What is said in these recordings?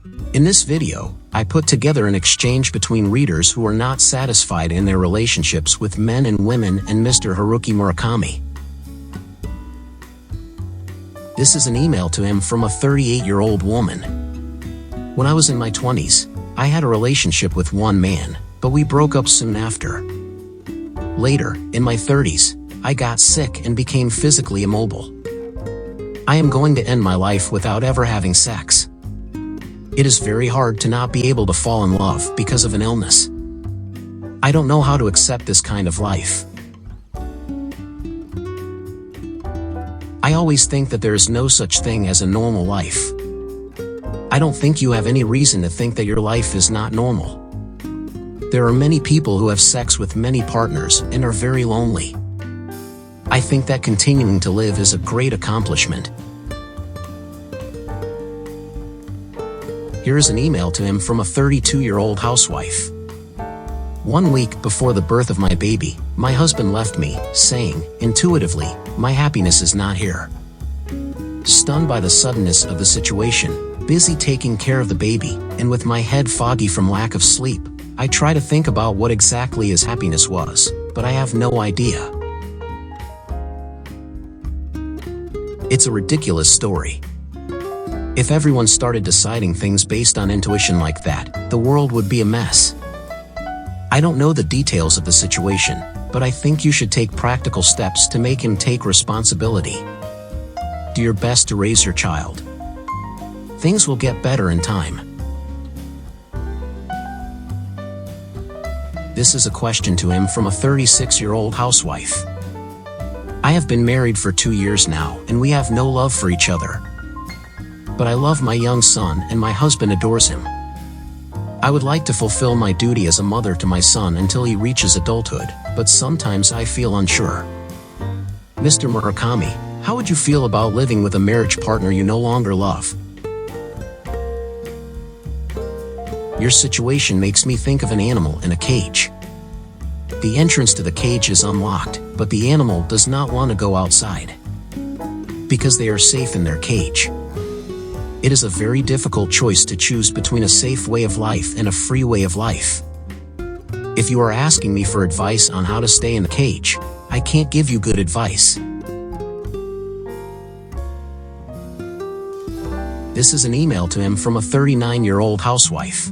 In this video, I put together an exchange between readers who are not satisfied in their relationships with men and women and Mr. Haruki Murakami. This is an email to him from a 38-year-old woman. When I was in my 20s, I had a relationship with one man, but we broke up soon after. Later, in my 30s, I got sick and became physically immobile. I am going to end my life without ever having sex. It is very hard to not be able to fall in love because of an illness. I don't know how to accept this kind of life. I always think that there is no such thing as a normal life. I don't think you have any reason to think that your life is not normal. There are many people who have sex with many partners and are very lonely. I think that continuing to live is a great accomplishment. Here is an email to him from a 32-year-old housewife. 1 week before the birth of my baby, my husband left me, saying, intuitively, my happiness is not here. Stunned by the suddenness of the situation, busy taking care of the baby, and with my head foggy from lack of sleep, I try to think about what exactly his happiness was, but I have no idea. It's a ridiculous story. If everyone started deciding things based on intuition like that, the world would be a mess. I don't know the details of the situation, but I think you should take practical steps to make him take responsibility. Do your best to raise your child. Things will get better in time. This is a question to him from a 36-year-old housewife. I have been married for 2 years now, and we have no love for each other. But I love my young son and my husband adores him. I would like to fulfill my duty as a mother to my son until he reaches adulthood, but sometimes I feel unsure. Mr. Murakami, how would you feel about living with a marriage partner you no longer love? Your situation makes me think of an animal in a cage. The entrance to the cage is unlocked, but the animal does not want to go outside because they are safe in their cage. It is a very difficult choice to choose between a safe way of life and a free way of life. If you are asking me for advice on how to stay in the cage, I can't give you good advice. This is an email to him from a 39-year-old housewife.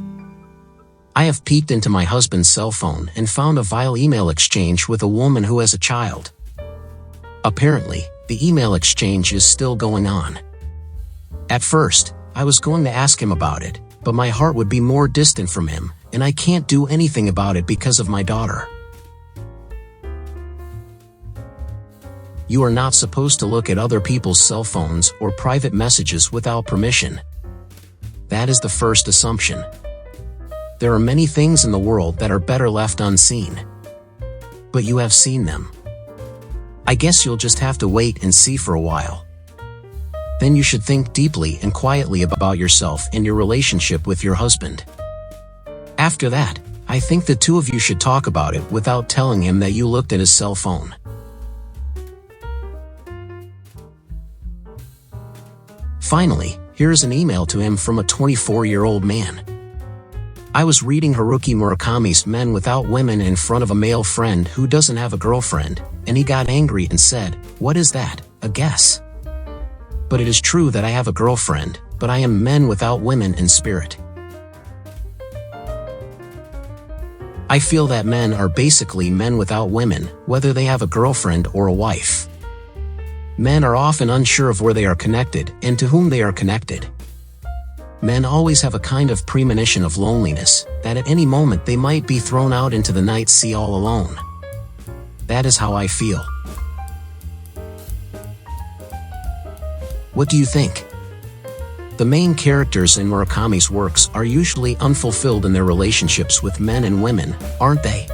I have peeked into my husband's cell phone and found a vile email exchange with a woman who has a child. Apparently, the email exchange is still going on. At first, I was going to ask him about it, but my heart would be more distant from him, and I can't do anything about it because of my daughter. You are not supposed to look at other people's cell phones or private messages without permission. That is the first assumption. There are many things in the world that are better left unseen. But you have seen them. I guess you'll just have to wait and see for a while. Then you should think deeply and quietly about yourself and your relationship with your husband. After that, I think the two of you should talk about it without telling him that you looked at his cell phone. Finally, here is an email to him from a 24-year-old man. I was reading Haruki Murakami's Men Without Women in front of a male friend who doesn't have a girlfriend, and he got angry and said, "What is that, a guess?" But it is true that I have a girlfriend, but I am men without women in spirit. I feel that men are basically men without women, whether they have a girlfriend or a wife. Men are often unsure of where they are connected and to whom they are connected. Men always have a kind of premonition of loneliness, that at any moment they might be thrown out into the night sea all alone. That is how I feel. What do you think? The main characters in Murakami's works are usually unfulfilled in their relationships with men and women, aren't they?